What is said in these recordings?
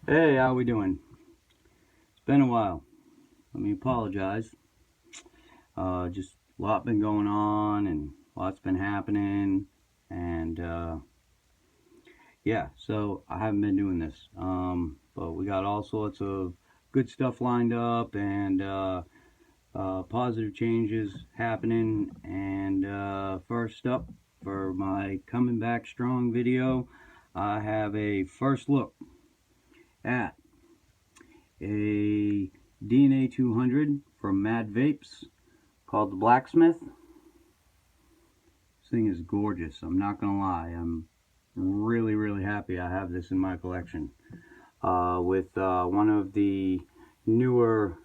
Hey, how we doing? It's been a while. Let me apologize. Just a lot been going on and lots been happening, and yeah, so I haven't been doing this. But we got all sorts of good stuff lined up and positive changes happening. And first up, for my coming back strong video, I have a first look at a DNA 200 from Madvapes called the Blacksmith. This thing is gorgeous. I'm not gonna lie. I'm really happy I have this in my collection. With one of the newer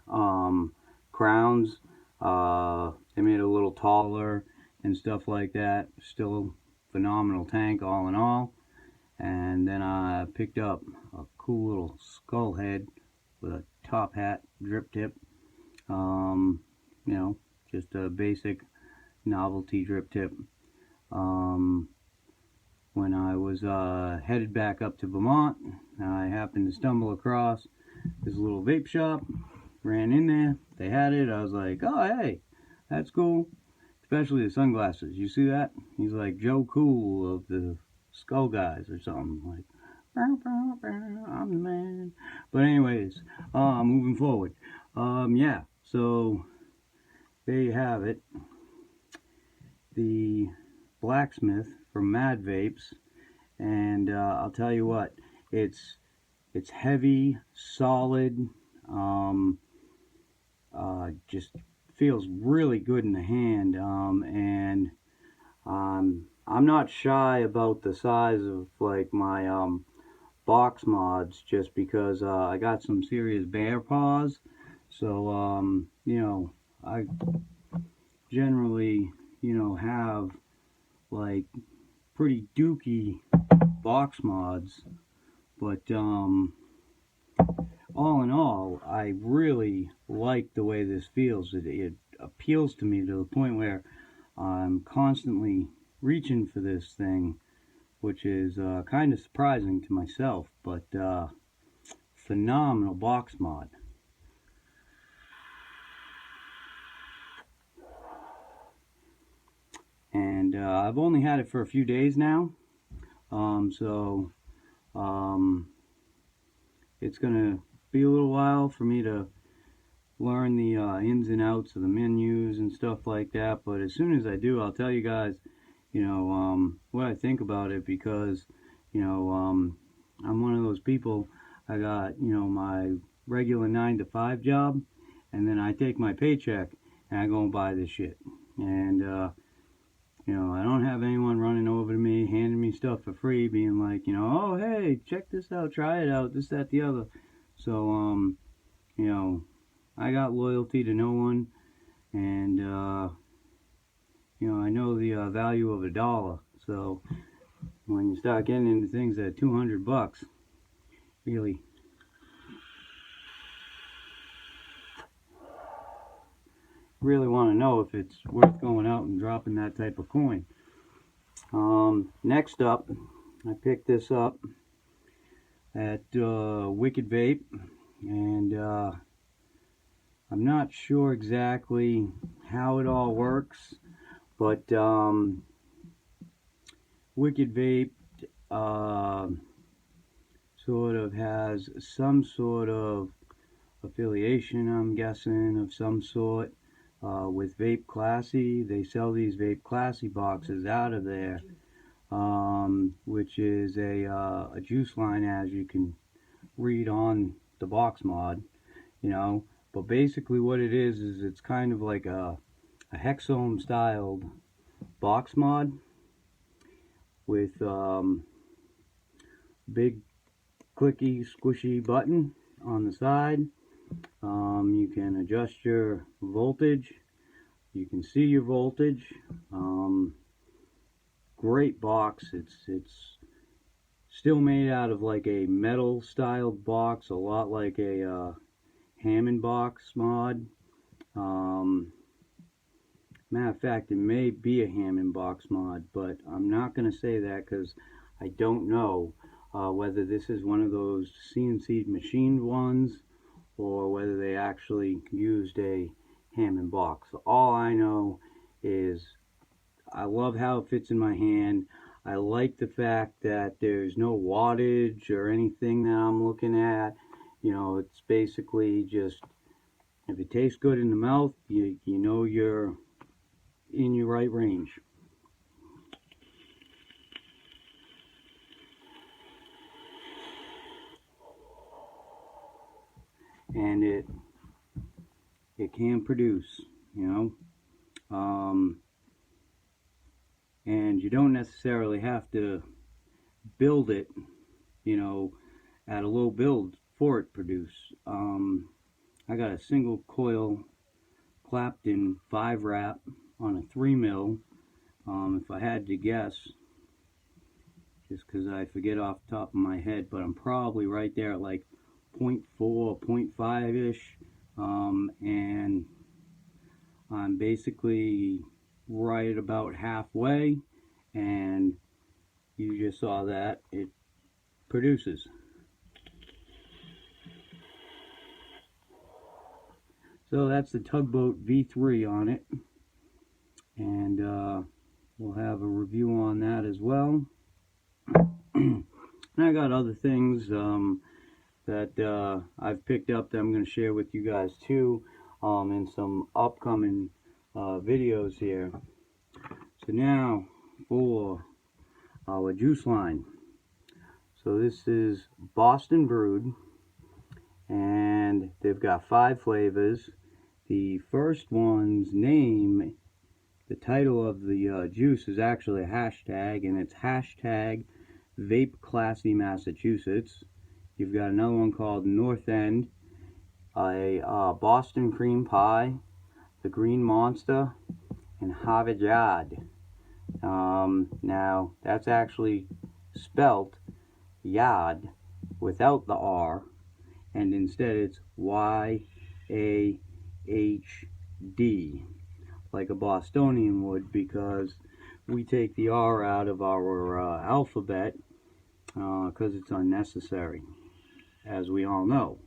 crowns, they made it a little taller and stuff like that. Still phenomenal tank all in all. And then I picked up a cool little skull head with a top hat drip tip. You know, just a basic novelty drip tip. When I was headed back up to Vermont, I happened to stumble across this little vape shop. Ran in there, they had it. I was like, oh hey, that's cool. Especially the sunglasses. You see that? He's like Joe Cool of the Skull Guys or something. Like, I'm the man. But anyways, moving forward. Yeah, so there you have it. The Blacksmith from Madvapes, and I'll tell you what, it's heavy, solid, just feels really good in the hand, and I'm not shy about the size of like my box mods, just because I got some serious bear paws, so you know, I generally, you know, have like pretty dookie box mods, but all in all, I really like the way this feels. It appeals to me to the point where I'm constantly reaching for this thing, which is kind of surprising to myself, but phenomenal box mod. And I've only had it for a few days now, so it's gonna be a little while for me to learn the ins and outs of the menus and stuff like that, but as soon as I do, I'll tell you guys, you know, what I think about it, because, you know, I'm one of those people. I got, you know, my regular 9 to 5 job, and then I take my paycheck and I go and buy this shit. And you know, I don't have anyone running over to me, handing me stuff for free, being like, you know, oh hey, check this out, try it out, this, that, the other. So you know, I got loyalty to no one, and you know, I know the value of $1. So when you start getting into things at $200, really want to know if it's worth going out and dropping that type of coin. Next up, I picked this up at Wicked Vape, and I'm not sure exactly how it all works, but Wicked Vape sort of has some sort of affiliation, I'm guessing, of some sort with VapeClassy. They sell these VapeClassy boxes out of there, which is a juice line, as you can read on the box mod, you know. But basically what it is it's kind of like a Hexohm styled box mod with big clicky squishy button on the side. You can adjust your voltage, you can see your voltage. Great box. It's still made out of like a metal styled box, a lot like a Hammond box mod. Matter of fact, it may be a Hammond box mod, but I'm not going to say that because I don't know. whether this is one of those CNC machined ones or whether they actually used a Hammond box. All I know is I love how it fits in my hand. I like the fact that there's no wattage or anything that I'm looking at. You know, it's basically just, if it tastes good in the mouth, you know you're in your right range. And it can produce, you know. And you don't necessarily have to build it, you know, at a low build for it to produce. I got a single coil Clapton 5 wrap on a 3 mil. If I had to guess, just because I forget off the top of my head, but I'm probably right there at like 0.4, 0.5 ish, and I'm basically right about halfway, and you just saw that it produces. So that's the Tugboat V3 on it, and we'll have a review on that as well. And I got other things that I've picked up that I'm going to share with you guys too in some upcoming videos here. So now for our juice line. So this is Boston Brewed, and they've got 5 flavors. The first one's name, the title of the juice is actually a hashtag, and it's hashtag VapeClassy Massachusetts. You've got another one called North End, a Boston Cream Pie, the Green Monster, and Yahd. Now that's actually spelt Yahd without the R, and instead it's Y-A-H-D, like a Bostonian would, because we take the R out of our alphabet because it's unnecessary, as we all know.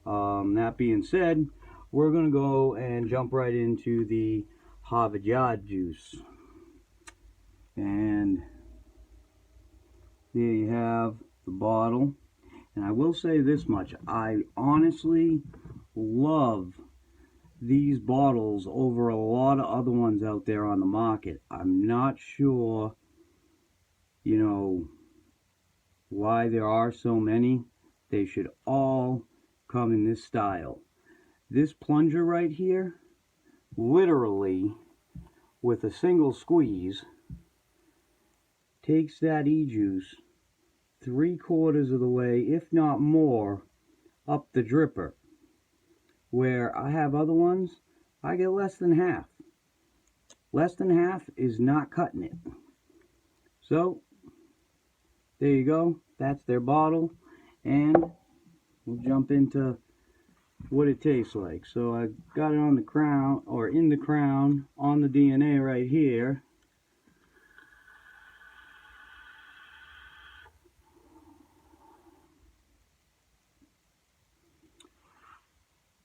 That being said, we're going to go and jump right into the Yahd juice. And there you have the bottle. And I will say this much, I honestly love these bottles over a lot of other ones out there on the market. I'm not sure, you know, why there are so many. They should all come in this style. This plunger right here, literally with a single squeeze, takes that Ejuice 3/4 of the way, if not more, up the dripper. Where I have other ones, I get less than half. Less than half is not cutting it. So there you go, that's their bottle, and we'll jump into what it tastes like. So I got it on the crown, or in the crown, on the DNA right here.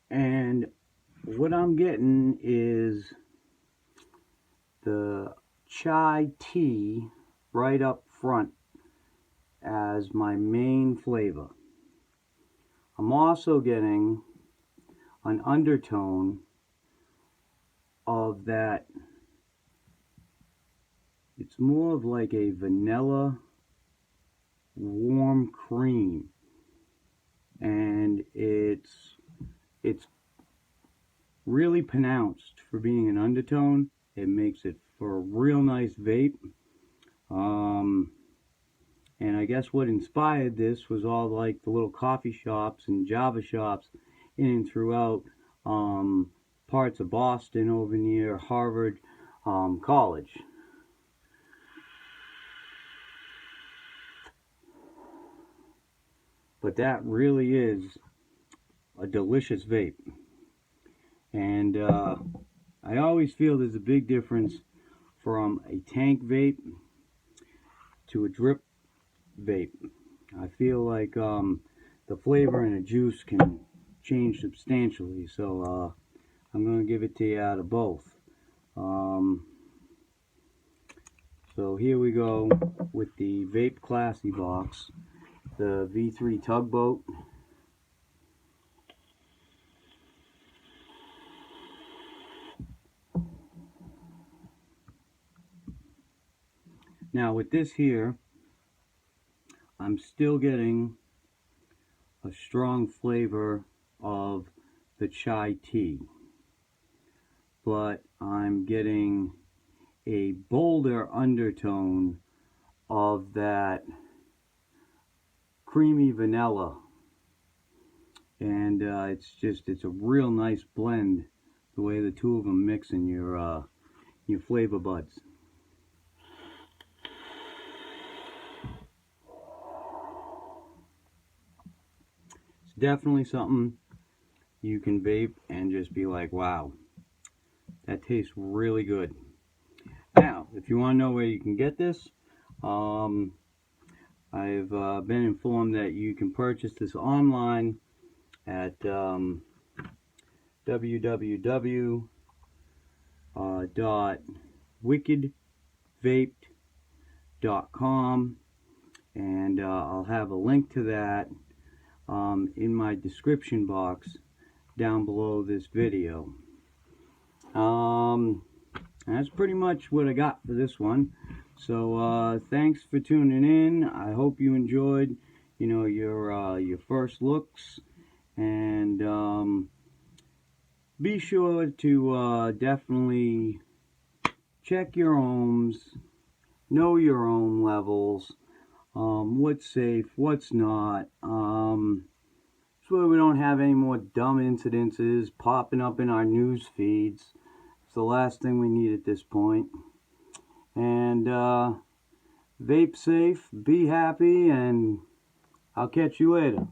And what I'm getting is the chai tea right up front as my main flavor. I'm also getting an undertone of that. It's more of like a vanilla warm cream, and it's really pronounced for being an undertone. It makes it for a real nice vape. And I guess what inspired this was all like the little coffee shops and Java shops in and throughout parts of Boston over near Harvard College. But that really is a delicious vape. And I always feel there's a big difference from a tank vape to a drip vape. I feel like the flavor in a juice can change substantially, so I'm going to give it to you out of both. So here we go with the VapeClassy box, the V3 Tugboat. Now with this here, I'm still getting a strong flavor of the chai tea, but I'm getting a bolder undertone of that creamy vanilla, and it's a real nice blend the way the two of them mix in your flavor buds. It's definitely something you can vape and just be like, wow, that tastes really good. Now, if you want to know where you can get this, I've been informed that you can purchase this online at www.wickedvaped.com, and I'll have a link to that in my description box down below this video. That's pretty much what I got for this one. So thanks for tuning in. I hope you enjoyed, your first looks, and be sure to definitely check your ohms, know your ohm levels, what's safe, what's not, so we don't have any more dumb incidences popping up in our news feeds. It's the last thing we need at this point. And vape safe, be happy, and I'll catch you later.